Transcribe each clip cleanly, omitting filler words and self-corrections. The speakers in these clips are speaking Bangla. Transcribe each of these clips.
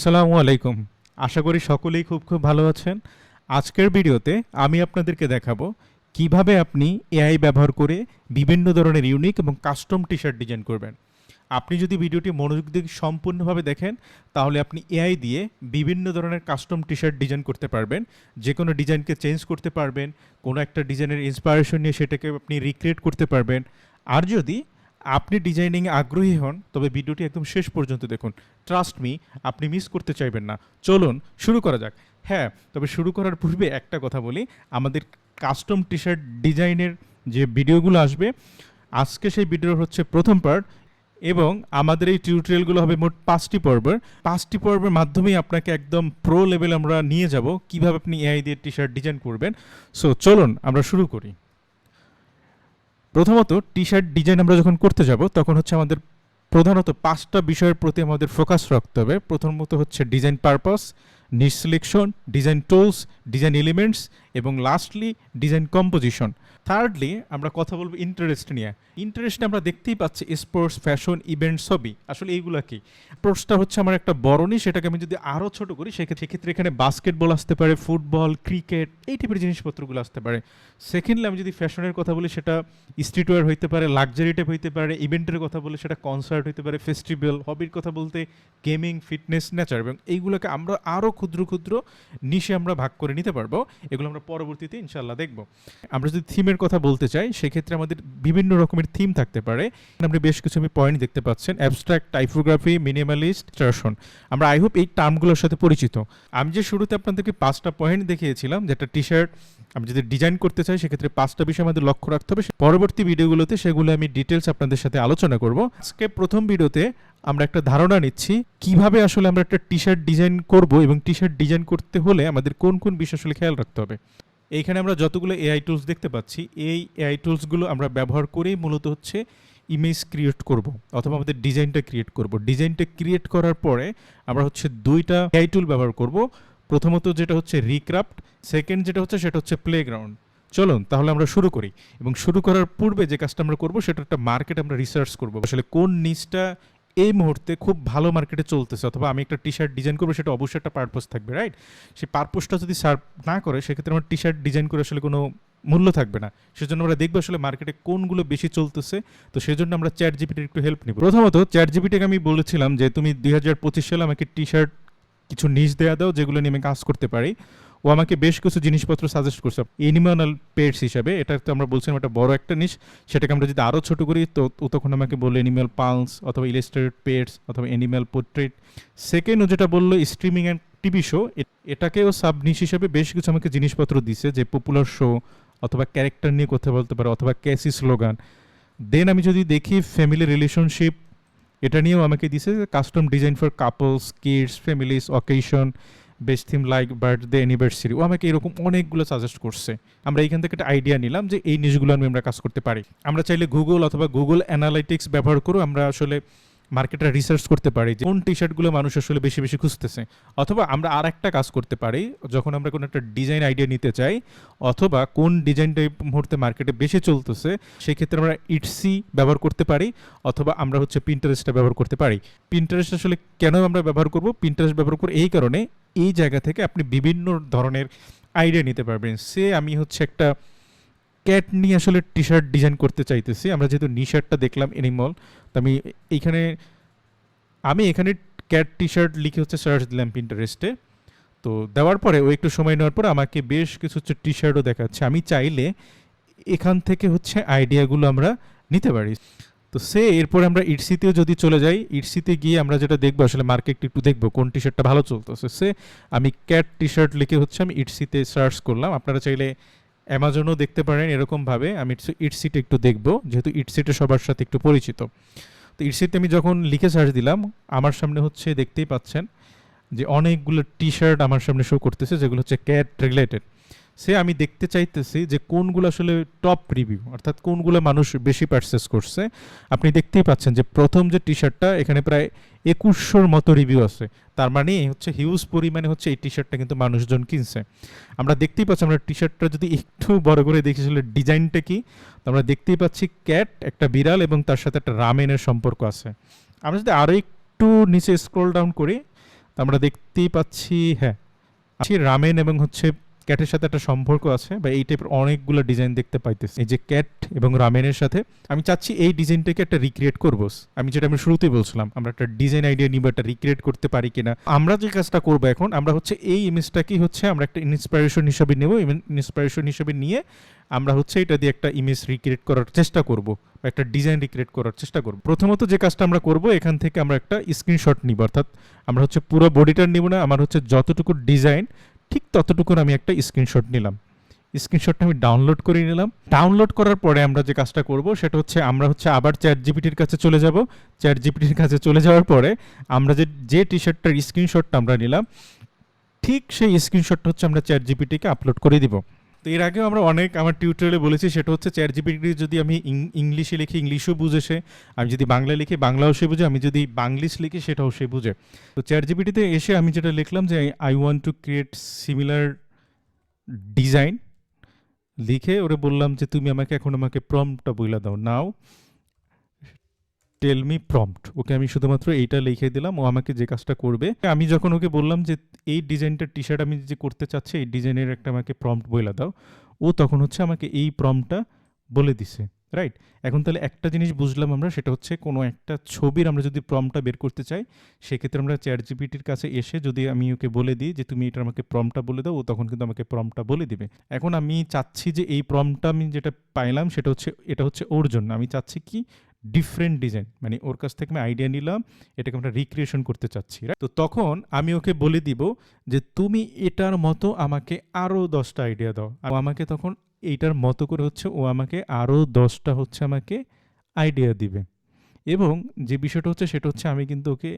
আসসালামু আলাইকুম। আশা করি সকলেই খুব ভালো আছেন। আজকের ভিডিওতে আমি আপনাদেরকে দেখাবো কিভাবে আপনি এআই ব্যবহার করে বিভিন্ন ধরনের ইউনিক এবং কাস্টম টি-শার্ট ডিজাইন করবেন। আপনি যদি ভিডিওটি মনোযোগ দিয়ে সম্পূর্ণভাবে দেখেন তাহলে আপনি এআই দিয়ে বিভিন্ন ধরনের কাস্টম টি-শার্ট ডিজাইন করতে পারবেন। যেকোনো ডিজাইনকে চেঞ্জ করতে পারবেন, কোনো একটা ডিজাইনের ইন্সপিরেশন নিয়ে সেটাকে আপনি রিক্রিয়েট করতে পারবেন। আর যদি আপনি ডিজাইনিংয়ে আগ্রহী হন তবে ভিডিওটি একদম শেষ পর্যন্ত দেখুন। ট্রাস্ট মি, আপনি মিস করতে চাইবেন না। চলুন শুরু করা যাক। হ্যাঁ, তবে শুরু করার পূর্বে একটা কথা বলি, আমাদের কাস্টম টি-শার্ট ডিজাইনের যে ভিডিওগুলো আসবে, আজকে সেই ভিডিওর হচ্ছে প্রথম পার্ট এবং আমাদের এই টিউটোরিয়ালগুলো হবে মোট 5টি পর্বের। 5টি পর্বের মাধ্যমেই আপনাকে একদম প্রো লেভেল আমরা নিয়ে যাব কিভাবে আপনি এআই দিয়ে টি-শার্ট ডিজাইন করবেন। সো চলুন আমরা শুরু করি। প্রথমত টি-শার্ট ডিজাইন আমরা যখন করতে যাব তখন হচ্ছে আমাদের প্রধানত 5টা বিষয়ের প্রতি আমাদের ফোকাস রাখতে হবে। প্রথমত হচ্ছে design purpose, niche selection, design tools, design elements এবং লাস্টলি ডিজাইন কম্পোজিশন। থার্ডলি আমরা কথা বলবো ইন্টারেস্ট নিয়ে। ইন্টারেস্টে আমরা দেখতেই পাচ্ছি স্পোর্টস, ফ্যাশন, ইভেন্টস, ছবি। আসলে এইগুলা কি? স্পোর্টসটা হচ্ছে আমার একটা বড় নিশ, সেটাকে আমি যদি আরও ছোট করি সেক্ষেত্রে এখানে বাস্কেটবল আসতে পারে, ফুটবল, ক্রিকেট, এই টাইপের জিনিসপত্রগুলো আসতে পারে। সেকেন্ডলি আমি যদি ফ্যাশনের কথা বলি সেটা স্ট্রিটওয়্যার হইতে পারে, লাক্সারি টাইপ হইতে পারে। ইভেন্টের কথা বলে সেটা কনসার্ট হইতে পারে, ফেস্টিভ্যাল। হবির কথা বলতে গেমিং, ফিটনেস, নেচার। এবং এইগুলোকে আমরা আরও ক্ষুদ্র ক্ষুদ্র নিশে আমরা ভাগ করে নিতে পারবো। এগুলো আমরা পরবর্তীতে ইনশাল্লাহ দেখব। আমরা যদি থিমের কথা বলতে চাই সেক্ষেত্রে আমাদের বিভিন্ন রকমের থিম থাকতে পারে। আপনি বেশ কিছু পয়েন্ট দেখতে পাচ্ছেন: অ্যাবস্ট্রাক্ট, টাইপোগ্রাফি, মিনিমালিস্ট, ট্রাশন। আমরা আই হোপ এই টার্মগুলোর সাথে পরিচিত। আমি যে শুরুতে আপনাদেরকে 5টা পয়েন্ট দেখিয়েছিলাম, যেটা টি শার্ট আমি যদি ডিজাইন করতে চাই সেক্ষেত্রে 5টা বিষয় আমাদের লক্ষ্য রাখতে হবে। পরবর্তী ভিডিওগুলোতে সেগুলো আমি ডিটেলস আপনাদের সাথে আলোচনা করব। আজকে প্রথম ভিডিওতে আমরা একটা ধারণা নিচ্ছি কিভাবে আসলে আমরা একটা টি শার্ট ডিজাইন করব এবং টি শার্ট ডিজাইন করতে হলে আমাদের কোন কোন বিষয় আসলে খেয়াল রাখতে হবে। এইখানে আমরা যতগুলো এআই টুলস দেখতে পাচ্ছি, এই এআই টুলসগুলো আমরা ব্যবহার করেই মূলত হচ্ছে ইমেজ ক্রিয়েট করব অথবা আমাদের ডিজাইনটা ক্রিয়েট করব। ডিজাইনটা ক্রিয়েট করার পরে আমরা হচ্ছে 2টা এআই টুল ব্যবহার করব। প্রথমত যেটা হচ্ছে রিক্রাফট, সেকেন্ড যেটা হচ্ছে সেটা হচ্ছে প্লেগ্রাউন্ড। চলুন তাহলে আমরা শুরু করি। এবং শুরু করার পূর্বে যে কাজটা আমরা করবো সেটা একটা মার্কেট আমরা রিসার্চ করবো, আসলে কোন নিচটা এই মুহূর্তে খুব ভালো মার্কেটে চলতেছে। অথবা আমি একটা টি শার্ট ডিজাইন করবো, সেটা অবশ্যই একটা পারপোজ থাকবে, রাইট? সেই পারপোজটা যদি সার্ভ না করে সেক্ষেত্রে আমার টি শার্ট ডিজাইন করে আসলে কোনো মূল্য থাকবে না। সেজন্য আমরা দেখবো আসলে মার্কেটে কোনগুলো বেশি চলতেছে। তো সেজন্য আমরা চ্যাট জিপিটির একটু হেল্প নিব। প্রথমত চ্যাট জিপিটিকে আমি বলেছিলাম যে তুমি 2025 সালে আমাকে টি শার্ট কিছু নিশ দেওয়া দাও যেগুলো নিয়ে আমি কাজ করতে পারি। ও আমাকে বেশ কিছু জিনিসপত্র সাজেস্ট করছে এনিম্যাল পেটস হিসাবে। এটা তো আমরা বলছিলাম একটা বড় একটা নিশ, সেটাকে আমরা যদি আরও ছোটো করি তো ও তখন আমাকে বললো এনিম্যাল পালস অথবা ইলাস্ট্রেটেড পেটস অথবা এনিম্যাল পোর্ট্রেট। সেকেন্ড ও যেটা বললো স্ট্রিমিং অ্যান্ড টিভি শো, এটাকেও সাব নিশ হিসাবে বেশ কিছু আমাকে জিনিসপত্র দিছে, যে পপুলার শো অথবা ক্যারেক্টার নিয়ে কথা বলতে পারে অথবা ক্যাসি স্লোগান। দেন আমি যদি দেখি ফ্যামিলি রিলেশনশিপ, এটা নিয়েও আমাকে দিছে custom design for couples, kids, families, occasion, best theme like birthday, anniversary. ও আমাকে এরকম অনেকগুলো সাজেস্ট করছে। আমরা এইখান থেকে একটা আইডিয়া নিলাম যে এই নিউজগুলো আমরা কাজ করতে পারি। আমরা চাইলে গুগল অথবা গুগল অ্যানালাইটিক্স ব্যবহার করে আমরা আসলে মার্কেটটা রিসার্চ করতে পারি যে কোন টি শার্টগুলো মানুষ আসলে বেশি বেশি খুঁজতেছে। অথবা আমরা আর একটা কাজ করতে পারি, যখন আমরা কোনো একটা ডিজাইন আইডিয়া নিতে চাই অথবা কোন ডিজাইনটা এই মুহূর্তে মার্কেটে বেশি চলতেছে, সেই ক্ষেত্রে আমরা ইটসি ব্যবহার করতে পারি অথবা আমরা হচ্ছে পিন্টারেস্টটা ব্যবহার করতে পারি। পিন্টারেস্ট আসলে কেন আমরা ব্যবহার করব? পিন্টারেস্ট ব্যবহার করব এই কারণে, এই জায়গা থেকে আপনি বিভিন্ন ধরনের আইডিয়া নিতে পারবেন। আমি হচ্ছে একটা ক্যাট নিয়ে আসলে টি শার্ট ডিজাইন করতে চাইতেছি। আমরা যেহেতু নি শার্টটা দেখলাম এনিমল, তো আমি এখানে ক্যাট টি শার্ট লিখে হচ্ছে সার্চ দিলাম পিন্টারেস্টে। তো দেওয়ার পরে ও একটু সময় নেওয়ার পর আমাকে বেশ কিছু হচ্ছে টি শার্টও দেখাচ্ছে। আমি চাইলে এখান থেকে হচ্ছে আইডিয়াগুলো আমরা নিতে পারি। তো এরপরে আমরা ইটসিতেও যদি চলে যাই, ইটসিতে গিয়ে আমরা যেটা দেখবো আসলে মার্কেট একটু দেখবো কোন টি শার্টটা ভালো চলতেছে। আমি ক্যাট টি শার্ট লিখে হচ্ছে আমি ইটসিতে সার্চ করলাম। আপনারা চাইলে অ্যামাজনও দেখতে পারেন এরকমভাবে। আমি ইটসিতে একটু দেখবো, যেহেতু ইটসিটা সবার সাথে একটু পরিচিত। তো ইটসিতে আমি যখন লিখে সার্চ দিলাম, আমার সামনে হচ্ছে দেখতেই পাচ্ছেন যে অনেকগুলো টি শার্ট আমার সামনে শো করতেছে যেগুলো হচ্ছে ক্যাট রিলেটেড। আমি দেখতে চাইতেছি যে কোনগুলো আসলে টপ রিভিউ, অর্থাৎ কোনগুলো মানুষ বেশি পারচেস করছে। আপনি দেখতেই পাচ্ছেন যে প্রথম যে টি শার্টটা এখানে প্রায় 2100-র মতো রিভিউ আছে। তার মানে হচ্ছে হিউজ পরিমাণে হচ্ছে এই টি শার্টটা কিন্তু মানুষজন কিনছে। আমরা দেখতেই পাচ্ছি, আমরা টি শার্টটা যদি একটু বড় করে দেখি আসলে ডিজাইনটা কি, তো আমরা দেখতেই পাচ্ছি ক্যাট, একটা বিড়াল এবং তার সাথে একটা রামেনের সম্পর্ক আছে। আমরা যদি আরও একটু নিচে স্ক্রল ডাউন করি তো আমরা দেখতেই পাচ্ছি, হ্যাঁ, রামেন এবং হচ্ছে ক্যাটের সাথে একটা সম্পর্ক আছে, বা এই টাইপের অনেকগুলো ডিজাইন দেখতে পাইতেছি। এই যে ক্যাট এবং রামেনের সাথে আমি চাচ্ছি এই ডিজাইনটাকে একটা রিক্রিয়েট করবো। আমি শুরুতেই বলছিলাম, আমরা একটা ডিজাইন আইডিয়া নিব, একটা রিক্রিয়েট করতে পারি কিনা। আমরা যে কাজটা করবো এখন, আমরা হচ্ছে এই ইমেজটাকেই হচ্ছে আমরা একটা ইন্সপিরেশন হিসাবে নেব। ইন্সপিরেশন হিসাবে নিয়ে আমরা হচ্ছে এটা দিয়ে একটা ইমেজ রিক্রিয়েট করার চেষ্টা করব, বা একটা ডিজাইন রিক্রিয়েট করার চেষ্টা করব। প্রথমত যে কাজটা আমরা করব, এখান থেকে আমরা একটা স্ক্রিনশট নিব, অর্থাৎ আমরা হচ্ছে পুরো বডিটা নিব না, আমার হচ্ছে যতটুকু ডিজাইন ঠিক ততটুকুর আমি একটা স্ক্রিনশট নিলাম। স্ক্রিনশটটা আমি ডাউনলোড করে নিলাম। ডাউনলোড করার পরে আমরা যে কাজটা করব সেটা হচ্ছে আমরা হচ্ছে আবার চ্যাট জিপিটির কাছে চলে যাব। চ্যাট জিপিটির কাছে চলে যাওয়ার পরে আমরা যে টি শার্টটার স্ক্রিনশটটা আমরা নিলাম, ঠিক সেই স্ক্রিনশটটা হচ্ছে আমরা চ্যাট জিপিটিকে আপলোড করে দিব। তো এর আগেও আমরা অনেক আমার টিউটোরিয়ালে বলেছি, সেটা হচ্ছে চ্যাট জিপিটি যদি আমি ইংলিশে লিখি ইংলিশও বুঝে সে, আমি যদি বাংলা লিখি বাংলাও সে বুঝে, আমি যদি বাংলিশ লিখি সেটাও সে বুঝে। তো চ্যাট জিপিটিতে এসে আমি যেটা লিখলাম যে I want to create similar design, লিখে ওরে বললাম যে তুমি আমাকে প্রম্পটটা বইলা দাও, নাও টেল মি প্রম্পট। ওকে আমি শুধুমাত্র এইটা লিখে দিলাম, ও আমাকে যে কাজটা করবে। আমি যখন ওকে বললাম যে এই ডিজাইনটার টি শার্ট আমি যে করতে চাচ্ছি, এই ডিজাইনের একটা আমাকে প্রম্পট বইলা দাও, ও তখন হচ্ছে আমাকে এই প্রম্পটটা বলে দিছে। রাইট, এখন তাহলে একটা জিনিস বুঝলাম আমরা, সেটা হচ্ছে কোনো একটা ছবির আমরা যদি প্রম্পটটা বের করতে চাই, সেক্ষেত্রে আমরা চ্যাট জিপিটির কাছে এসে যদি আমি ওকে বলে দিই যে তুমি এটা আমাকে প্রম্পটটা বলে দাও, ও তখন কিন্তু আমাকে প্রম্পটটা বলে দিবে। এখন আমি চাচ্ছি যে এই প্রম্পটটা আমি যেটা পাইলাম এটা হচ্ছে ওর জন্য। আমি চাচ্ছি কি ডিফারেন্ট ডিজাইন, মানে ওর কাছ থেকে আমি আইডিয়া নিলাম, এটাকে আমরা রিক্রিয়েশন করতে চাচ্ছি। তো তখন আমি ওকে বলে দিব যে তুমি এটার মতো আমাকে আরও 10টা আইডিয়া দাও। আর আমাকে তখন এইটার মতো করে হচ্ছে ও আমাকে আরও 10টা হচ্ছে আমাকে আইডিয়া দিবে। এবং যে বিষয়টা হচ্ছে সেটা হচ্ছে আমি কিন্তু ওকে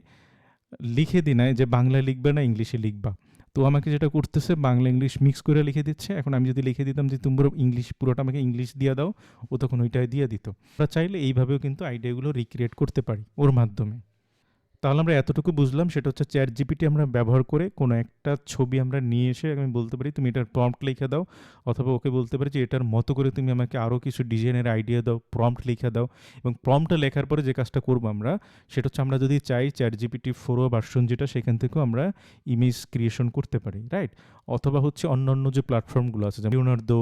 লিখে দিই নাই যে বাংলায় লিখবে না ইংলিশে লিখবা। তো আমাকে যেটা করতেছে বাংলা ইংলিশ মিক্স করে লিখে দিচ্ছে। এখন আমি যদি লিখে দিতাম যে তোমরা ইংলিশ পুরোটা আমাকে ইংলিশ দিয়ে দাও, ও তখন ওইটাই দিয়ে দিত। আমরা চাইলে এইভাবেও কিন্তু আইডিয়াগুলো রিক্রিয়েট করতে পারি ওর মাধ্যমে। তাহলে আমরা এতটুকু বুঝলাম, সেটা হচ্ছে চ্যাট জিপিটি আমরা ব্যবহার করে কোনো একটা ছবি আমরা নিয়ে এসে আমি বলতে পারি তুমি এটার প্রম্পট লিখে দাও, অথবা ওকে বলতে পারি যে এটার মতো করে তুমি আমাকে আরও কিছু ডিজাইনের আইডিয়া দাও, প্রম্পট লিখে দাও। এবং প্রম্পটটা লেখার পরে যে কাজটা করবো আমরা, সেটা হচ্ছে আমরা যদি চাই চ্যাট জিপিটি 4 ভার্সন যেটা, সেখান থেকেও আমরা ইমেজ ক্রিয়েশন করতে পারি। রাইট, অথবা হচ্ছে অন্যান্য যে প্ল্যাটফর্মগুলো আছে যেমন লিওনার্দো,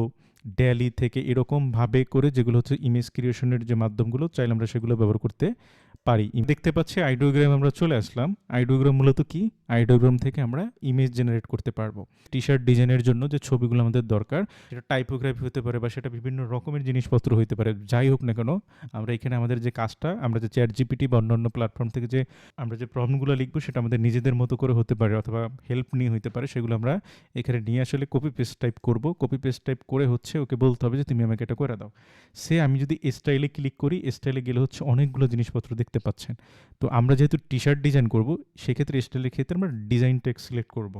ডেলি থেকে এরকমভাবে করে যেগুলো হচ্ছে ইমেজ ক্রিয়েশনের যে মাধ্যমগুলো, চাইলে আমরা সেগুলো ব্যবহার করতে পারি। দেখতে পাচ্ছি আইডিওগ্রাম আমরা চলে আসলাম। আইডিওগ্রাম মূলত কি? আইডিওগ্রাম থেকে আমরা ইমেজ জেনারেট করতে পারবো। টি শার্ট ডিজাইনের জন্য যে ছবিগুলো আমাদের দরকার, সেটা টাইপোগ্রাফি হতে পারে বা সেটা বিভিন্ন রকমের জিনিসপত্র হতে পারে। যাই হোক না কেন, আমরা এখানে আমাদের যে কাজটা, আমরা যে চ্যাট জিপিটি বা অন্যান্য প্ল্যাটফর্ম থেকে যে আমরা যে প্রবলেমগুলো লিখবো, সেটা আমাদের নিজেদের মতো করে হতে পারে অথবা হেল্প নিয়ে হতে পারে। সেগুলো আমরা এখানে নিয়ে আসলে কপি পেস্ট টাইপ করব। কপি পেস্ট টাইপ করে হচ্ছে ওকে বলতে হবে যে তুমি আমাকে এটা করে দাও। আমি যদি স্টাইলে ক্লিক করি, স্টাইলে গেলে হচ্ছে অনেকগুলো জিনিসপত্র দেখতে পাচ্ছেন। তো আমরা যেহেতু টি শার্ট ডিজাইন করব, সেক্ষেত্রে স্টাইলের ক্ষেত্রে আমরা ডিজাইন টেক্সট সিলেক্ট করব।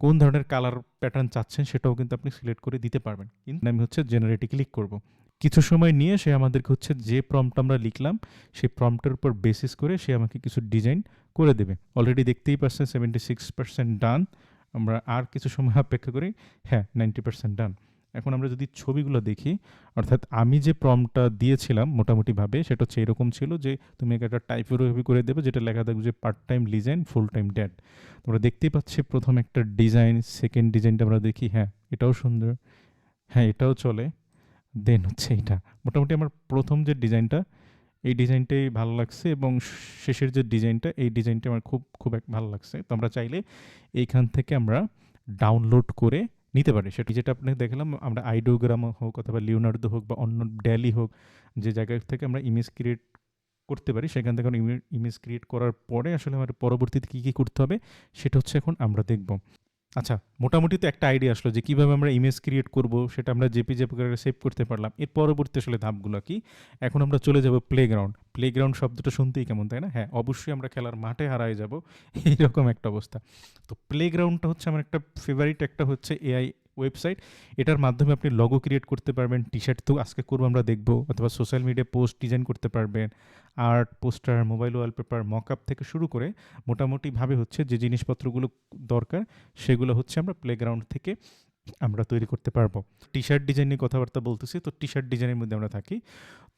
কোন ধরনের কালার প্যাটার্ন চাচ্ছেন সেটাও কিন্তু আপনি সিলেক্ট করে দিতে পারবেন। কিন্তু আমি হচ্ছে জেনারেটে ক্লিক করব। কিছু সময় নিয়ে সে আমাদেরকে হচ্ছে যে প্রম্পট আমরা লিখলাম, সেই প্রম্পটের উপর বেসিস করে সে আমাকে কিছু ডিজাইন করে দেবে। অলরেডি দেখতেই পাচ্ছেন 76% ডান। আমরা আর কিছু সময় অপেক্ষা করি। হ্যাঁ, 90% ডান। এখন আমরা যদি ছবিগুলো দেখি, অর্থাৎ আমি যে প্রম্পটটা দিয়েছিলাম মোটামুটিভাবে, সেটা হচ্ছে এরকম ছিল যে তুমি একটা টাইপোগ্রাফি করে দেবে, যেটা লেখা থাকবে যে part time design, full time dad. তোমরা দেখতেই পাচ্ছি প্রথম একটা ডিজাইন, সেকেন্ড ডিজাইনটা আমরা দেখি, হ্যাঁ এটাও সুন্দর, হ্যাঁ এটাও চলে। দেন হচ্ছে এটা মোটামুটি আমার প্রথম যে ডিজাইনটা, এই ডিজাইনটাই ভালো লাগছে, এবং শেষের যে ডিজাইনটা, এই ডিজাইনটা আমার খুব ভালো লাগছে। তো আমরা চাইলে এইখান থেকে আমরা ডাউনলোড করে নিতে পারি। সেটা যেটা আপনাকে দেখালাম, আমরা আইডিওগ্রাম হোক অথবা লিওনার্দো হোক বা অন্য ডেলি হোক, যে জায়গা থেকে আমরা ইমেজ ক্রিয়েট করতে পারি, সেখান থেকে ইমেজ ক্রিয়েট করার পরে আসলে আমার পরবর্তীতে কী করতে হবে সেটা হচ্ছে এখন আমরা দেখব। আচ্ছা, মোটামুটি তো একটা আইডিয়া আসলো যে কীভাবে আমরা ইমেজ ক্রিয়েট করব, সেটা আমরা জেপিজি আকারে সেভ করতে পারলাম। এর পরবর্তী আসলে ধাপগুলো কি? এখন আমরা চলে যাব প্লেগ্রাউন্ড। প্লেগ্রাউন্ড শব্দটা শুনতেই কেমন, তাই না? হ্যাঁ, অবশ্যই আমরা খেলার মাঠে হারাই যাব, এইরকম একটা অবস্থা। তো প্লেগ্রাউন্ডটা হচ্ছে আমার একটা ফেভারিট, একটা হচ্ছে এআই ওয়েবসাইট। এটার মাধ্যমে আপনি লগো ক্রিয়েট করতে পারবেন, টি শার্ট তো আজকে করবো আমরা দেখবো, অথবা সোশ্যাল মিডিয়া পোস্ট ডিজাইন করতে পারবেন, art, poster, mobile wallpaper, mockup থেকে শুরু করে মোটামুটিভাবে হচ্ছে যে জিনিসপত্রগুলো দরকার, সেগুলো হচ্ছে আমরা প্লেগ্রাউন্ড থেকে আমরা তৈরি করতে পারবো। টি শার্ট ডিজাইন নিয়ে কথাবার্তা বলতেছি, তো টি শার্ট ডিজাইনের মধ্যে আমরা থাকি।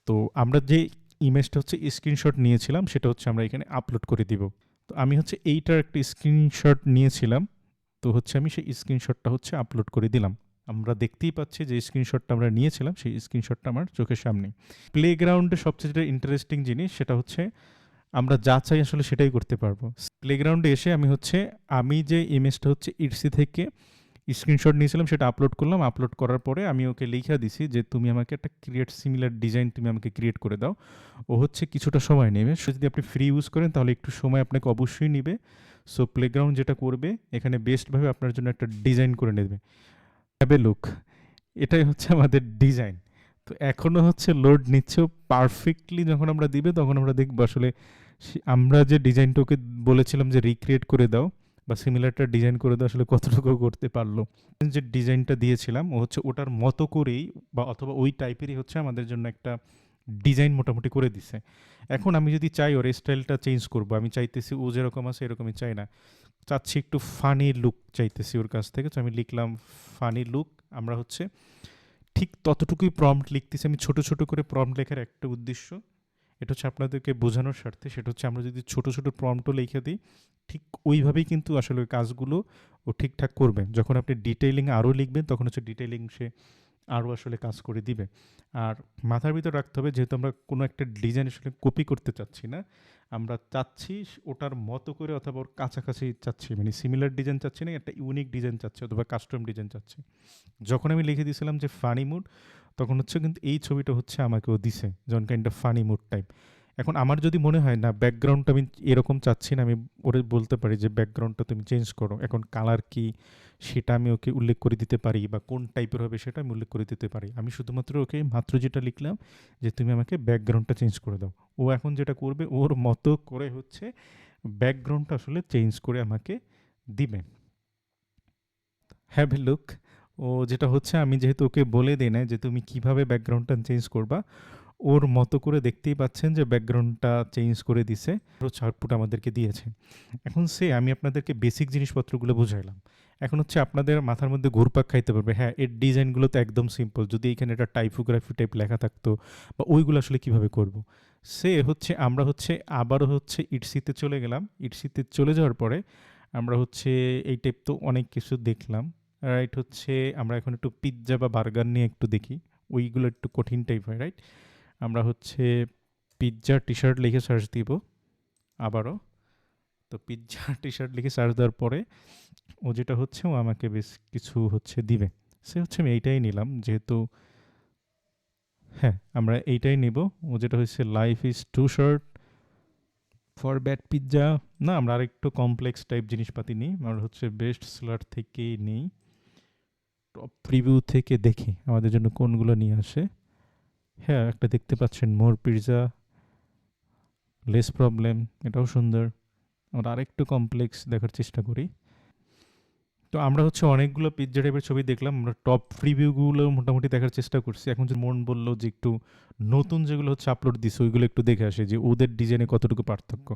তো আমরা যে ইমেজটা হচ্ছে স্ক্রিনশট নিয়েছিলাম, সেটা হচ্ছে আমরা এখানে আপলোড করে দিব। তো আমি হচ্ছে এইটার একটা স্ক্রিনশট নিয়েছিলাম। তো হচ্ছে আমি সেই স্ক্রিনশটটা হচ্ছে আপলোড করে দিলাম। আমরা দেখতেই পাচ্ছি যে স্ক্রিনশটটা আমরা নিয়েছিলাম সেই স্ক্রিনশটটা আমার চোখের সামনেই। প্লেগ্রাউন্ডে সবচেয়ে যেটা ইন্টারেস্টিং জিনিস সেটা হচ্ছে আমরা যা চাই আসলে সেটাই করতে পারবো। প্লেগ্রাউন্ডে এসে আমি যে ইমেজটা হচ্ছে ইটসি থেকে স্ক্রিনশট নিয়েছিলাম সেটা আপলোড করলাম। আপলোড করার পরে আমি ওকে লিখা দিছি যে তুমি আমাকে একটা ক্রিয়েট সিমিলার ডিজাইন তুমি আমাকে ক্রিয়েট করে দাও। ও হচ্ছে কিছুটা সময় নেবে। যদি আপনি ফ্রি ইউজ করেন তাহলে একটু সময় আপনাকে অবশ্যই নিবে। সো প্লেগ্রাউন্ড যেটা করবে এখানে বেস্টভাবে আপনার জন্য একটা ডিজাইন করে নেবে। Have a look. এটাই হচ্ছে আমাদের ডিজাইন। তো এখনো হচ্ছে লোড নিচ্ছেও পারফেক্টলি যখন আমরা দিবে তখন আমরা দেখবো আসলে আমরা যে ডিজাইনটা ওকে বলেছিলাম যে রিক্রিয়েট করে দাও বা সিমিলারটা ডিজাইন করে দাও আসলে কতটুকু করতে পারলো। যে ডিজাইনটা দিয়েছিলাম ও হচ্ছে ওটার মতো করেই বা অথবা ওই টাইপেরই হচ্ছে আমাদের জন্য একটা ডিজাইন মোটামুটি করে দিছে। এখন আমি যদি চাই ওর স্টাইলটা চেঞ্জ করবো, আমি চাইতেছি ও যেরকম আছে এরকমই চাই না, চাচ্ছি একটু ফানি লুক চাইতেছি ওর কাছ থেকে। তো আমি লিখলাম ফানি লুক। আমরা হচ্ছে ঠিক ততটুকুই প্রম্পট লিখতেছি। আমি ছোট ছোট করে প্রম্পট লেখার একটা উদ্দেশ্য, এটা হচ্ছে আপনাদেরকে বোঝানোর স্বার্থে, সেটা হচ্ছে আমরা যদি ছোট ছোট প্রম্পটও লিখে দিই ঠিক ওইভাবেই কিন্তু আসলে ওই কাজগুলো ও ঠিকঠাক করবে। যখন আপনি ডিটেইলিং আরও লিখবেন তখন হচ্ছে ডিটেইলিং সে আরও আসলে কাজ করে দিবে। আর মাথার ভিতর রাখতে হবে যেহেতু আমরা কোনো একটা ডিজাইন আসলে কপি করতে চাচ্ছি না, আমরা চাচ্ছি ওটার মতো করে অথবা ওর কাছাকাছি চাচ্ছি, মানে সিমিলার ডিজাইন চাচ্ছি না, একটা ইউনিক ডিজাইন চাচ্ছি অথবা কাস্টম ডিজাইন চাচ্ছি। যখন আমি লিখে দিয়েছিলাম যে ফানি মুড, তখন হচ্ছে কিন্তু এই ছবিটা হচ্ছে আমাকেও দিছে যখন kind of funny mood type. এখন আমার যদি মনে হয় না ব্যাকগ্রাউন্ডটা আমি এরকম চাচ্ছি না, আমি ওরে বলতে পারি যে ব্যাকগ্রাউন্ডটা তুমি চেঞ্জ করো। এখন কালার কি সেটা আমি ওকে উল্লেখ করে দিতে পারি বা কোন টাইপের হবে সেটা আমি উল্লেখ করে দিতে পারি। আমি শুধুমাত্র ওকে মাত্র যেটা লিখলাম যে তুমি আমাকে ব্যাকগ্রাউন্ডটা চেঞ্জ করে দাও। ও এখন যেটা করবে ওর মতো করে হচ্ছে ব্যাকগ্রাউন্ডটা আসলে চেঞ্জ করে আমাকে দিবে। Have a look. ও যেটা হচ্ছে আমি যেহেতু ওকে বলে দিই না যে তুমি কিভাবে ব্যাকগ্রাউন্ডটা চেঞ্জ করবা, ওর মতো করে দেখতেই পাচ্ছেন যে ব্যাকগ্রাউন্ডটা চেঞ্জ করে দিছে, আউটপুট আমাদেরকে দিয়েছে। এখন আমি আপনাদেরকে বেসিক জিনিসপত্রগুলো বুঝাইলাম। এখন হচ্ছে আপনাদের মাথার মধ্যে ঘুরপাক খাইতে পারবে, হ্যাঁ এর ডিজাইনগুলো তো একদম সিম্পল, যদি এখানে একটা টাইপোগ্রাফি টাইপ লেখা থাকতো বা ওইগুলো আসলে কীভাবে করব। আমরা হচ্ছে আবারও হচ্ছে ইটসিতে চলে গেলাম। ইটসিতে চলে যাওয়ার পরে আমরা হচ্ছে এই টাইপ তো অনেক কিছু দেখলাম, রাইট। হচ্ছে আমরা এখন একটু পিৎজা বা বার্গার নিয়ে একটু দেখি, ওইগুলো একটু কঠিন টাইপ হয়, রাইট। আমরা হচ্ছে পিৎজা টি শার্ট লিখে সার্চ দিব আবারও। তো পিৎজা টি শার্ট লিখে সার্চ দেওয়ার পরে ও যেটা হচ্ছে ও আমাকে বেশ কিছু হচ্ছে দিবে। আমি এইটাই নিলাম যেহেতু, হ্যাঁ আমরা এইটাই নিব। ও যেটা হচ্ছে life is too short for bad pizza. না, আমরা আরেকটু কমপ্লেক্স টাইপ জিনিসপাতি নিই। আমরা হচ্ছে বেস্ট সেলার থেকেই নিই, টপ রিভিউ থেকে দেখি আমাদের জন্য কোনগুলো নিয়ে আসে। হ্যাঁ, একটা দেখতে পাচ্ছেন মোর পিৎজা লেস প্রবলেম, এটাও সুন্দর। আমরা আরেকটু কমপ্লেক্স দেখার চেষ্টা করি। তো আমরা হচ্ছে অনেকগুলো পিৎজা টাইপের ছবি দেখলাম, আমরা টপ রিভিউগুলো মোটামুটি দেখার চেষ্টা করছি। এখন যে মন বললো যে একটু নতুন যেগুলো হচ্ছে আপলোড দিছে ওইগুলো একটু দেখে আসে যে ওদের ডিজাইনে কতটুকু পার্থক্য।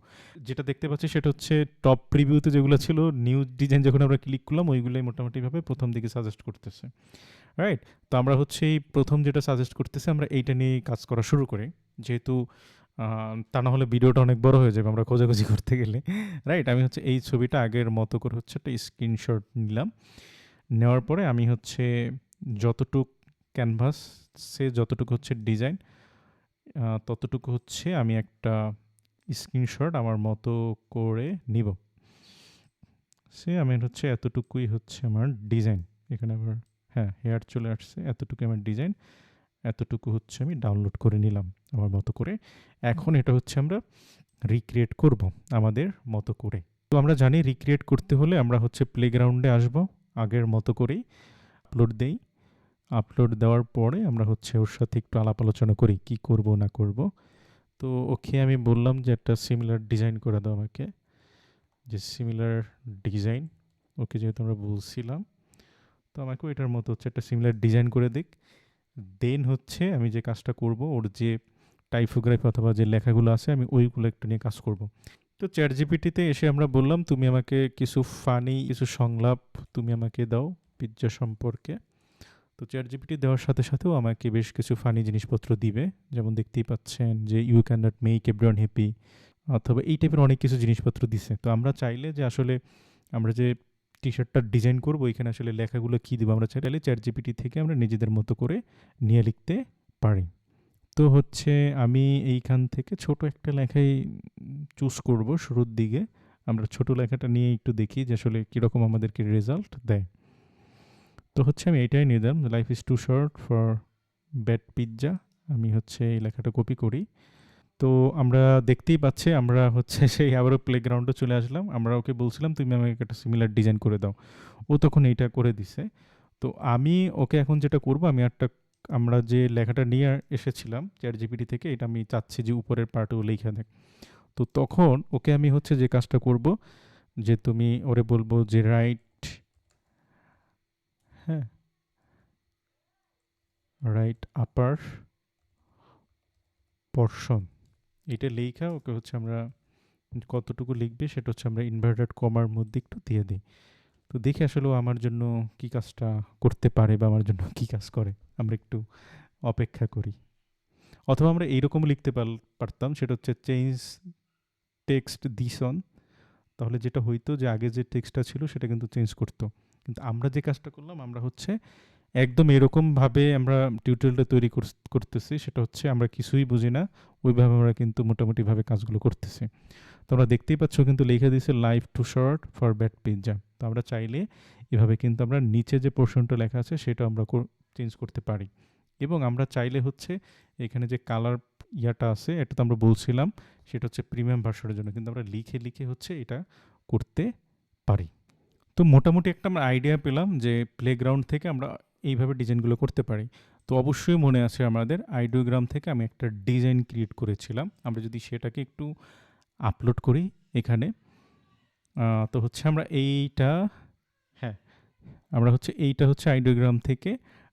যেটা দেখতে পাচ্ছি সেটা হচ্ছে টপ রিভিউতে যেগুলো ছিল নিউ ডিজাইন যখন আমরা ক্লিক করলাম ওইগুলোই মোটামুটিভাবে প্রথম দিকে সাজেস্ট করতেছে, রাইট। তো আমরা হচ্ছে এই প্রথম যেটা সাজেস্ট করতেছে আমরা এইটা নিয়ে কাজ করা শুরু করি, যেহেতু তা না হলে ভিডিওটা অনেক বড় হয়ে যাবে আমরা খোঁজাখুঁজি করতে গেলে, রাইট। আমি হচ্ছে এই ছবিটা আগের মতো করে হচ্ছে একটা স্ক্রিনশট নিলাম। নেওয়ার পরে আমি হচ্ছে যতটুক ক্যানভাসে যতটুকু হচ্ছে ডিজাইন ততটুকু হচ্ছে আমি একটা স্ক্রিনশট আমার মতো করে নিব। আমি হচ্ছে এতটুকুই হচ্ছে আমার ডিজাইন। এখানে আবার হ্যাঁ হেয়ার চলে আসছে, এতটুকু আমার ডিজাইন, এতটুকু হচ্ছে আমি ডাউনলোড করে নিলাম আমার মতো করে। এখন এটা হচ্ছে আমরা রিক্রিয়েট করব আমাদের মতো করে। তো আমরা জানি রিক্রিয়েট করতে হলে আমরা হচ্ছে প্লেগ্রাউন্ডে আসব, আগের মতো করেই আপলোড দেই। আপলোড দেওয়ার পরে আমরা হচ্ছে ওর সাথে একটু আলাপ আলোচনা করি কি করব না করব। তো ওকে আমি বললাম যে একটা সিমিলার ডিজাইন করে দাও আমাকে, যে সিমিলার ডিজাইন। ওকে যেহেতু আমরা বলছিলাম, তো আমাকে এটার মতো হচ্ছে একটা সিমিলার ডিজাইন করে দিক। দেন হচ্ছে আমি যে কাজটা করব ওর যে টাইপোগ্রাফি অথবা যে লেখাগুলো আছে আমি ওইগুলো একটু নিয়ে কাজ করব। তো চ্যাট জিপিটিতে এসে আমরা বললাম তুমি আমাকে কিছু ফানি কিছু সংলাপ তুমি আমাকে দাও পিৎজা সম্পর্কে। তো চ্যাট জিপিটি দেওয়ার সাথে সাথেও আমাকে বেশ কিছু ফানি জিনিসপত্র দিবে, যেমন দেখতেই পাচ্ছেন যে you can not make everyone happy, অথবা এই টাইপের অনেক কিছু জিনিসপত্র দিছে। তো আমরা চাইলে যে আসলে আমরা যে টি-শার্টটা ডিজাইন করব এখানে আসলে লেখাগুলো কী দিব আমরা চাইলে চ্যাটজিপিটি থেকে আমরা নিজেদের মতো করে নিয়ে লিখতে পারি। তো হচ্ছে আমি এইখান থেকে ছোট একটা লেখাই চুজ করব শুরুর দিকে। আমরা ছোট লেখাটা নিয়ে একটু দেখি যে আসলে কীরকম আমাদেরকে রেজাল্ট দেয়। তো হচ্ছে আমি এটাই নিয়ে দিলাম, life is too short for bad pizza. আমি হচ্ছে এই লেখাটা কপি করি। তো আমরা দেখতেই পাচ্ছি আমরা হচ্ছে সেই আবারও প্লেগ্রাউন্ডে চলে আসলাম। আমরা ওকে বলছিলাম তুমি আমাকে একটা সিমিলার ডিজাইন করে দাও। ও তখন এইটা করে দিছে। তো আমি ওকে এখন যেটা করব আমি আমরা যে লেখাটা নিয়ে এসেছিলাম চ্যাটজিপিটি থেকে এটা আমি চাচ্ছি যে উপরের পার্টও লেখা দেখ। তো তখন ওকে আমি হচ্ছে যে কাজটা করব যে তুমি ওরে বলবো যে হ্যাঁ রাইট আপার পর্শন এটা লেখা ওকে হচ্ছে আমরা কতটুকু লিখবে সেটা হচ্ছে আমরা ইনভার্টেড কমার মধ্যে একটু দিয়ে দিই। তো দেখি আসলে ও আমার জন্য কী কাজটা করতে পারে বা আমার জন্য কী কাজ করে। আমরা একটু অপেক্ষা করি। অথবা আমরা এইরকমও লিখতে পারতাম, সেটা হচ্ছে চেঞ্জ টেক্সট দিস অন। তাহলে যেটা হইতো যে আগে যে টেক্সটটা ছিল সেটা কিন্তু চেঞ্জ করতো। কিন্তু আমরা যে কাজটা করলাম আমরা হচ্ছে একদম এরকমভাবে আমরা টিউটোরিয়ালটা তৈরি করতেছি, সেটা হচ্ছে আমরা কিছুই বুঝি না ওইভাবে আমরা কিন্তু মোটামুটিভাবে কাজগুলো করতেছি। তোমরা দেখতেই পাচ্ছ কিন্তু লিখে দিয়েছে life to short for bad pizza. তো আমরা চাইলে এভাবে কিন্তু আমরা নিচে যে পোর্শনটা লেখা আছে সেটা আমরা চেঞ্জ করতে পারি। এবং আমরা চাইলে হচ্ছে এখানে যে কালার ইয়াটা আছে এটা তো আমরা বলছিলাম সেটা হচ্ছে প্রিমিয়াম ভার্সনের জন্য, কিন্তু আমরা লিখে লিখে হচ্ছে এটা করতে পারি। তো মোটামুটি একটা আমরা আইডিয়া পেলাম যে প্লেগ্রাউন্ড থেকে আমরা এইভাবে ডিজাইনগুলো করতে পারি। তো অবশ্যই মনে আছে আমাদের আইডিওগ্রাম থেকে আমি একটা ডিজাইন ক্রিয়েট করেছিলাম। আমরা যদি সেটাকে একটু আপলোড করি এখানে, তো হচ্ছে আমরা এইটা হ্যাঁ আমরা হচ্ছে এইটা হচ্ছে আইডিওগ্রাম থেকে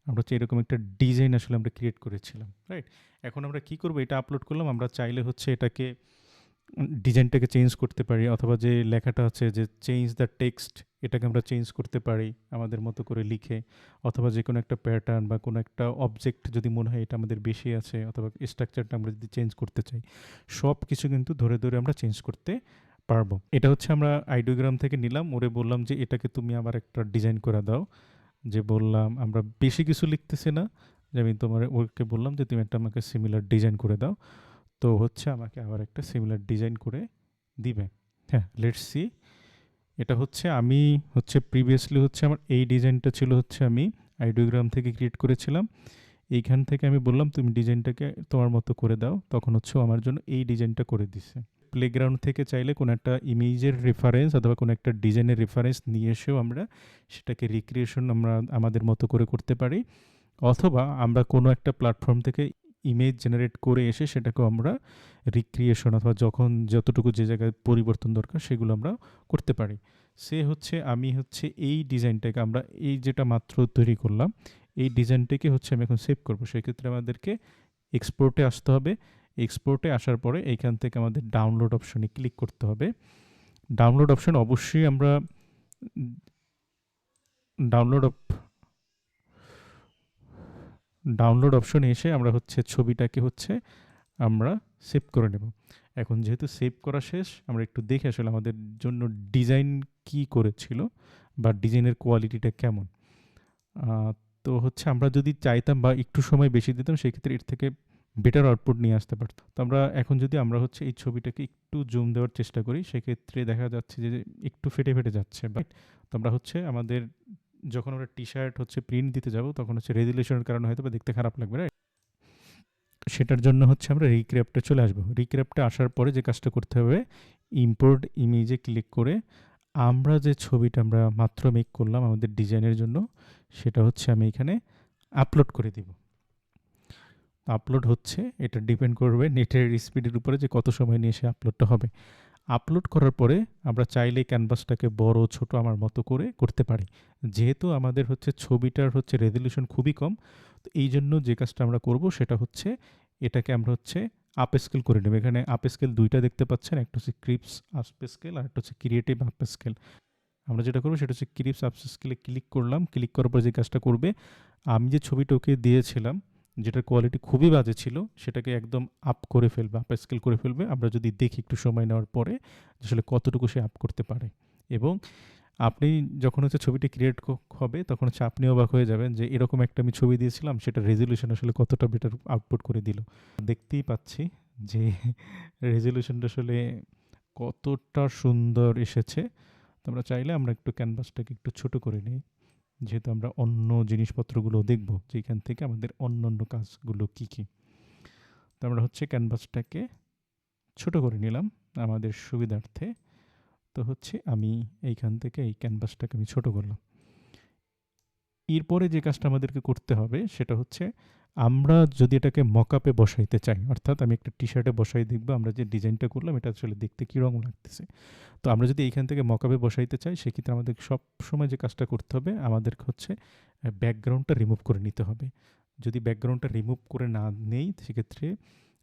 আমরা হচ্ছে এরকম একটা ডিজাইন আসলে আমরা ক্রিয়েট করেছিলাম, রাইট? এখন আমরা কি করব, এটা আপলোড করলাম, আমরা চাইলে হচ্ছে এটাকে ডিজাইনটাকে চেঞ্জ করতে পারি, অথবা যে লেখাটা আছে যে চেঞ্জ দ্য টেক্সট এটাকে আমরা চেঞ্জ করতে পারি আমাদের মতো করে লিখে, অথবা যে কোনো একটা প্যাটার্ন বা কোনো একটা অবজেক্ট যদি মনে হয় এটা আমাদের বেশি আছে, অথবা স্ট্রাকচারটা আমরা যদি চেঞ্জ করতে চাই, সব কিছু কিন্তু ধরে ধরে আমরা চেঞ্জ করতে পারবো। এটা হচ্ছে আমরা আইডিওগ্রাম থেকে নিলাম, ওরে বললাম যে এটাকে তুমি আবার একটা ডিজাইন করে দাও। যে বললাম আমরা বেশি কিছু লিখতেছি না, যে আমি তোমার ওকে বললাম যে তুমি একটা আমাকে সিমিলার ডিজাইন করে দাও। তো হচ্ছে আমাকে আবার একটা সিমিলার ডিজাইন করে দিবে। হ্যাঁ, লেটস সি। এটা হচ্ছে আমি হচ্ছে প্রিভিয়াসলি হচ্ছে আমার এই ডিজাইনটা ছিল হচ্ছে আমি আইডিওগ্রাম থেকে ক্রিয়েট করেছিলাম। এইখান থেকে আমি বললাম তুমি ডিজাইনটাকে তোমার মতো করে দাও, তখন হচ্ছে আমার জন্য এই ডিজাইনটা করে দিছে। প্লেগ্রাউন্ড থেকে চাইলে কোনো একটা ইমেজের রেফারেন্স অথবা কোনো একটা ডিজাইনের রেফারেন্স নিয়ে এসেও আমরা সেটাকে রিক্রিয়েশন আমরা আমাদের মতো করে করতে পারি, অথবা আমরা কোনো একটা প্ল্যাটফর্ম থেকে ইমেজ জেনারেট করে এসে সেটাকেও আমরা রিক্রিয়েশন অথবা যখন যতটুকু যে জায়গায় পরিবর্তন দরকার সেগুলো আমরা করতে পারি। সে হচ্ছে আমি হচ্ছে এই ডিজাইনটাকে আমরা এই যেটা মাত্র তৈরি করলাম এই ডিজাইনটাকে হচ্ছে আমি এখন সেভ করবো। সেক্ষেত্রে আমাদেরকে এক্সপোর্টে আসতে হবে। এক্সপোর্টে আসার পরে এইখান থেকে আমাদের ডাউনলোড অপশনে ক্লিক করতে হবে। ডাউনলোড অপশন অবশ্যই আমরা ডাউনলোড অপশনে এসে আমরা হচ্ছে ছবিটাকে হচ্ছে আমরা সেভ করে নেব। এখন যেহেতু সেভ করা শেষ, আমরা একটু দেখে আসলে আমাদের জন্য ডিজাইন কি করেছিল বা ডিজাইনের কোয়ালিটিটা কেমন। তো হচ্ছে আমরা যদি চাইতাম বা একটু সময় বেশি দিতাম সেক্ষেত্রে এর থেকে বেটার আউটপুট নিয়ে আসতে পারতাম। তো আমরা এখন যদি আমরা হচ্ছে এই ছবিটাকে একটু জুম দেওয়ার চেষ্টা করি সেক্ষেত্রে দেখা যাচ্ছে যে একটু ফেটে ফেটে যাচ্ছে। বাট তো আমরা হচ্ছে আমাদের যখন আমরা টি শার্ট হচ্ছে প্রিন্ট দিতে যাব তখন হচ্ছে রেজুলেশনের কারণে হয়তো বা দেখতে খারাপ লাগবে, রাইট? সেটার জন্য হচ্ছে আমরা রিক্র্যাপ্টে চলে আসবো। রিক্র্যাপ্টে আসার পরে যে কাজটা করতে হবে, ইম্পোর্ট ইমেজে ক্লিক করে আমরা যে ছবিটা আমরা মাত্র মেক করলাম আমাদের ডিজাইনের জন্য সেটা হচ্ছে আমি এখানে আপলোড করে দিব। আপলোড হচ্ছে, এটা ডিপেন্ড করবে নেটের স্পিডের উপরে যে কত সময় নিয়ে সে আপলোডটা হবে। আপলোড করার পরে আমরা চাইলে ক্যানভাসটাকে বড় ছোট আমার মতো করে করতে পারি। যেহেতু আমাদের হচ্ছে ছবিটার হচ্ছে রেজলিউশন খুবই কম, তো এই জন্য যে কাজটা আমরা করব সেটা হচ্ছে এটাকে আমরা হচ্ছে আপ স্কেল করে নেব। এখানে আপ স্কেল দুইটা দেখতে পাচ্ছেন, একটা হচ্ছে ক্রিপস আপ স্কেল আর একটা হচ্ছে ক্রিয়েটিভ আপ স্কেল। আমরা যেটা করবো সেটা হচ্ছে ক্রিপস আপ স্কেলে ক্লিক করলাম। ক্লিক করার পর যে কাজটা করবে, আমি যে ছবিটা ওকে দিয়েছিলাম যেটার কোয়ালিটি খুবই বাজে ছিল সেটাকে একদম আপ করে ফেলবে, আপ স্কেল করে ফেলবে। আমরা যদি দেখি একটু সময় নেওয়ার পরে আসলে কতটুকু সে আপ করতে পারে, এবং আপনি যখন হচ্ছে ছবিটি ক্রিয়েট হবে তখন হচ্ছে আপনি অবাক হয়ে যাবেন যে এরকম একটা আমি ছবি দিয়েছিলাম, সেটা রেজলিউশন আসলে কতটা বেটার আউটপুট করে দিল। দেখতেই পাচ্ছি যে রেজলিউশনটা আসলে কতটা সুন্দর এসেছে। তো আমরা চাইলে আমরা একটু ক্যানভাসটাকে একটু ছোট করে নিই, যেহেতু আমরা অন্য জিনিসপত্রগুলো দেখব যে এখান থেকে আমাদের অন্য অন্য কাজগুলো কী কী। তো আমরা হচ্ছে ক্যানভাসটাকে ছোট করে নিলাম আমাদের সুবিধার্থে। তো হচ্ছে আমি এইখান থেকে এই ক্যানভাসটাকে আমি ছোট করলাম। এরপরে যে কাজটা আমাদেরকে করতে হবে সেটা হচ্ছে আমরা যদি এটাকে মকআপে বসাইতে চাই, অর্থাৎ আমি একটা টি শার্টে বসাই দেখবো আমরা যে ডিজাইনটা করলাম এটা আসলে দেখতে কীরকম লাগতেছে। তো আমরা যদি এইখান থেকে মকআপে বসাইতে চাই সেক্ষেত্রে আমাদের সব সময় যে কাজটা করতে হবে আমাদেরকে হচ্ছে ব্যাকগ্রাউন্ডটা রিমুভ করে নিতে হবে। যদি ব্যাকগ্রাউন্ডটা রিমুভ করে না নেই সেক্ষেত্রে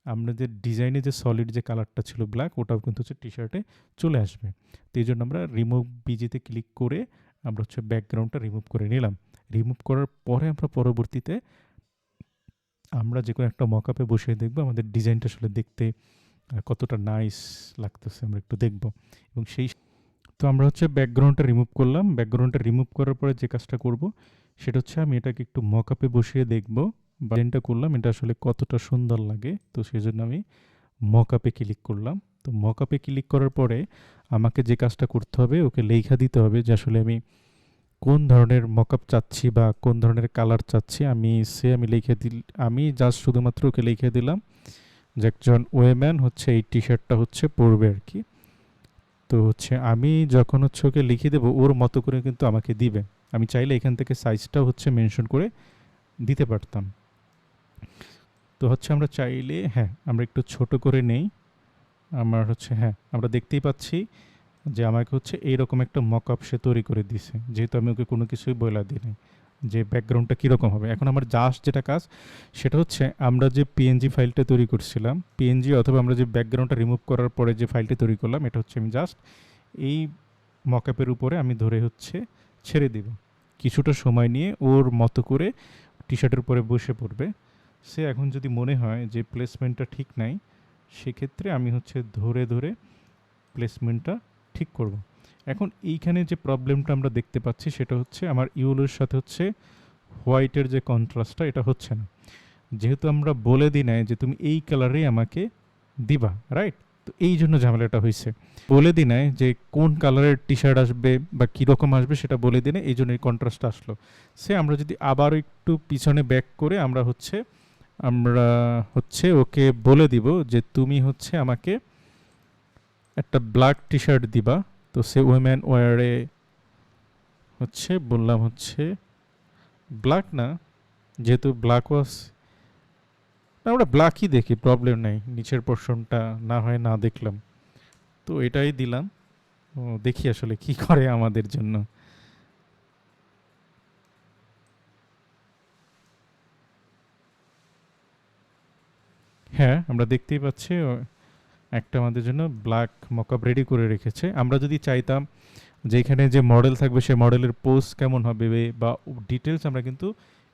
আমরা যে ডিজাইনে যে সলিড যে কালারটা ছিল ব্ল্যাক, ওটাও কিন্তু হচ্ছে টি শার্টে চলে আসবে। তো এই জন্য আমরা রিমুভ বিজিতে ক্লিক করে আমরা হচ্ছে ব্যাকগ্রাউন্ডটা রিমুভ করে নিলাম। রিমুভ করার পরে আমরা পরবর্তীতে আমরা যে কোনো একটা মকআপে বসিয়ে দেখবো আমাদের ডিজাইনটা আসলে দেখতে কতটা নাইস লাগতেছে আমরা একটু দেখব। এবং সেই তো আমরা হচ্ছে ব্যাকগ্রাউন্ডটা রিমুভ করলাম। ব্যাকগ্রাউন্ডটা রিমুভ করার পরে যে কাজটা করব সেটা হচ্ছে আমি এটাকে একটু মকআপে বসিয়ে দেখব বা ডিজাইনটা করলাম এটা আসলে কতটা সুন্দর লাগে। তো সেই জন্য আমি মকআপে ক্লিক করলাম। তো মকআপে ক্লিক করার পরে আমাকে যে কাজটা করতে হবে ওকে লেখা দিতে হবে যে আসলে আমি কোন ধরনের মকআপ চাচ্ছি বা কোন ধরনের কালার চাচ্ছি। আমি লিখে আমি জাস্ট শুধুমাত্র ওকে লিখে দিলাম যে একজন ওয়েম্যান হচ্ছে এই টি শার্টটা হচ্ছে পরবে আর কি। তো হচ্ছে আমি যখন হচ্ছে ওকে লিখে দেবো ওর মতো করে কিন্তু আমাকে দিবে। আমি চাইলে এখান থেকে সাইজটা হচ্ছে মেনশন করে দিতে পারতাম। তো হচ্ছে আমরা চাইলে আমরা একটু ছোট করে নেই। আমার হচ্ছে আমরা দেখতেই পাচ্ছি যে আমাকে হচ্ছে এইরকম একটা মকআপ সে তৈরি করে দিছে, যেহেতু আমি ওকে কোনো কিছুই বলে দিই নাই যে ব্যাকগ্রাউন্ডটা কীরকম হবে। এখন আমার জাস্ট যেটা কাজ সেটা হচ্ছে আমরা যে পিএনজি ফাইলটা তৈরি করছিলাম, পিএনজি অথবা আমরা যে ব্যাকগ্রাউন্ডটা রিমুভ করার পরে যে ফাইলটা তৈরি করলাম, এটা হচ্ছে আমি জাস্ট এই মকআপের উপরে আমি ধরে হচ্ছে ছেড়ে দিব। কিছুটা সময় নিয়ে ওর মতো করে টি শার্টের উপরে বসে পড়বে। সে এখন যদি মনে হয় যে প্লেসমেন্টটা ঠিক নাই সেক্ষেত্রে আমি হচ্ছে ধরে ধরে প্লেসমেন্টটা ঠিক করব। এখন এইখানে যে প্রবলেমটা আমরা দেখতে পাচ্ছি সেটা হচ্ছে আমার ইউলোর সাথে হচ্ছে হোয়াইটের যে কন্ট্রাস্টটা এটা হচ্ছে না, যেহেতু আমরা বলে দিই নাই যে তুমি এই কালারেই আমাকে দিবা, রাইট? তো এই জন্য ঝামেলাটা হয়েছে। বলে দিই নাই যে কোন কালারের টি শার্ট আসবে বা কীরকম আসবে সেটা বলে দিই না, এই জন্য এই কন্ট্রাস্টটা আসলো। আমরা যদি আবার একটু পিছনে ব্যাক করে আমরা হচ্ছে ওকে বলে দিব যে তুমি হচ্ছে আমাকে একটা ব্ল্যাক টি শার্ট দিবা। তো সে ওমেন ওয়ারে হচ্ছে বললাম হচ্ছে ব্ল্যাক না, যেহেতু ব্ল্যাক ওয়াশ আমরা ব্ল্যাকই দেখি, প্রবলেম নাই, নিচের পোর্শনটা না হয় না দেখলাম। তো এটাই দিলাম। দেখি আসলে কি করে আমাদের জন্য। আমরা দেখতেই পাচ্ছি একটা আমাদের জন্য ব্ল্যাক মকআপ রেডি করে রেখেছে। আমরা যদি চাইতাম যে এখানে যে মডেল থাকবে সে মডেলের পোস্ট কেমন হবে বা ডিটেলস আমরা কিন্তু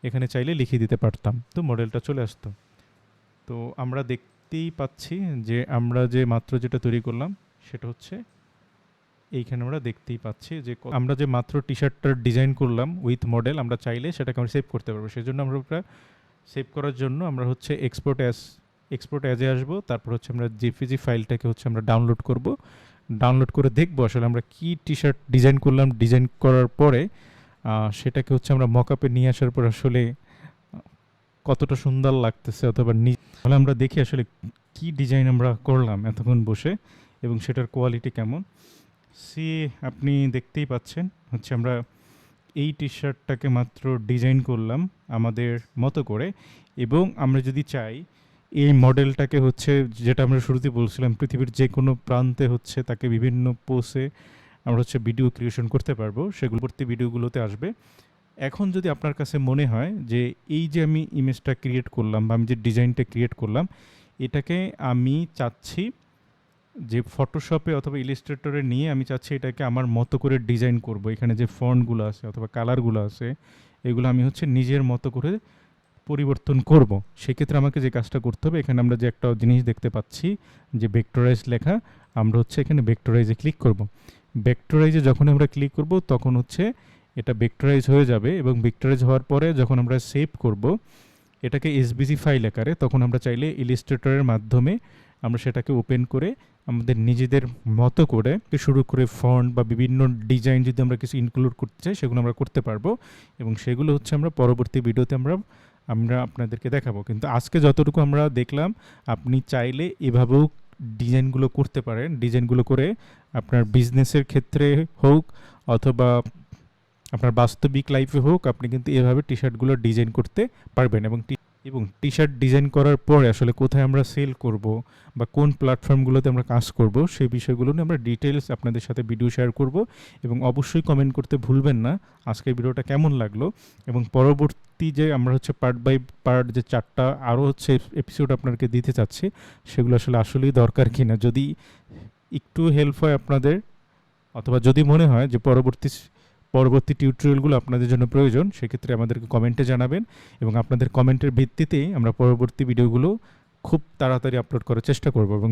এখানে চাইলে লিখে দিতে পারতাম, তো মডেলটা চলে আসতো। তো আমরা দেখতেই পাচ্ছি যে আমরা যে মাত্র যেটা তৈরি করলাম সেটা হচ্ছে এইখানে আমরা দেখতেই পাচ্ছি যে আমরা যে মাত্র টি শার্টটার ডিজাইন করলাম উইথ মডেল, আমরা চাইলে সেটাকে আমরা সেভ করতে পারবো। সেজন্য আমরা সেভ করার জন্য আমরা হচ্ছে এক্সপোর্ট অ্যাজে আসবো, তারপর হচ্ছে আমরা জেপিজি ফাইলটাকে হচ্ছে আমরা ডাউনলোড করব। ডাউনলোড করে দেখবো আসলে আমরা কি টি শার্ট ডিজাইন করলাম। ডিজাইন করার পরে সেটাকে হচ্ছে আমরা মকআপে নিয়ে আসার পর আসলে কতটা সুন্দর লাগতেছে, অথবা তাহলে আমরা দেখি আসলে কি ডিজাইন আমরা করলাম এতক্ষণ বসে এবং সেটার কোয়ালিটি কেমন। আপনি দেখতেই পাচ্ছেন হচ্ছে আমরা এই টি শার্টটাকে মাত্র ডিজাইন করলাম আমাদের মতো করে, এবং আমরা যদি চাই এই মডেলটাকে হচ্ছে যেটা আমরা শুরুতে বলছিলাম পৃথিবীর যে কোনো প্রান্তে হচ্ছে তাকে বিভিন্ন পোসে আমরা হচ্ছে ভিডিও ক্রিয়েশন করতে পারবো, সেগুলো পরবর্তী ভিডিওগুলোতে আসবে। এখন যদি আপনার কাছে মনে হয় যে এই যে আমি ইমেজটা ক্রিয়েট করলাম বা আমি যে ডিজাইনটা ক্রিয়েট করলাম এটাকে আমি চাচ্ছি যে ফটোশপে অথবা ইলাস্ট্রেটরে নিয়ে আমি চাচ্ছি এটাকে আমার মতো করে ডিজাইন করব, এখানে যে ফন্টগুলো আছে অথবা কালারগুলো আছে এগুলো আমি হচ্ছে নিজের মতো করে পরিবর্তন করব, সেক্ষেত্রে আমাকে যে কাজটা করতে হবে, এখানে আমরা যে একটা জিনিস দেখতে পাচ্ছি যে ভেক্টরাইজ লেখা, আমরা হচ্ছে এখানে ভেক্টরাইজে ক্লিক করব। ভেক্টরাইজে যখন আমরা ক্লিক করব তখন হচ্ছে এটা ভেক্টরাইজ হয়ে যাবে, এবং ভেক্টরাইজ হওয়ার পরে যখন আমরা সেভ করব এটাকে এসবিসি ফাইল আকারে, তখন আমরা চাইলে ইলাস্ট্রেটরের মাধ্যমে আমরা সেটাকে ওপেন করে আমাদের নিজেদের মতো করে শুরু করে ফন্ট বা বিভিন্ন ডিজাইন যদি আমরা কিছু ইনক্লুড করতে চাই সেগুলো আমরা করতে পারবো, এবং সেগুলো হচ্ছে আমরা পরবর্তী ভিডিওতে আমরা আপনাদেরকে দেখাবো। কিন্তু আজকে যতটুকু আমরা দেখলাম, আপনি চাইলে এভাবেও ডিজাইনগুলো করতে পারেন। ডিজাইনগুলো করে আপনার বিজনেসের ক্ষেত্রে হোক অথবা আপনার বাস্তবিক লাইফে হোক, আপনি কিন্তু এভাবে টি শার্টগুলো ডিজাইন করতে পারবেন। এবং টি শার্ট ডিজাইন করার পরে আসলে কোথায় আমরা সেল করব বা কোন প্ল্যাটফর্মগুলোতে আমরা কাজ করব, সেই বিষয়গুলো নিয়ে আমরা ডিটেলস আপনাদের সাথে ভিডিও শেয়ার করব। এবং অবশ্যই কমেন্ট করতে ভুলবেন না আজকের ভিডিওটা কেমন লাগলো, এবং পরবর্তী যে আমরা হচ্ছে পার্ট বাই পার্ট যে 4টা আরও হচ্ছে এপিসোড আপনাদেরকে দিতে চাচ্ছি, সেগুলো আসলেই দরকার কিনা, যদি একটু হেল্প হয় আপনাদের, অথবা যদি মনে হয় যে পরবর্তী টিউটোরিয়ালগুলো আপনাদের জন্য প্রয়োজন, সেক্ষেত্রে আমাদেরকে কমেন্টে জানাবেন, এবং আপনাদের কমেন্টের ভিত্তিতেই আমরা পরবর্তী ভিডিওগুলো খুব তাড়াতাড়ি আপলোড করার চেষ্টা করব। এবং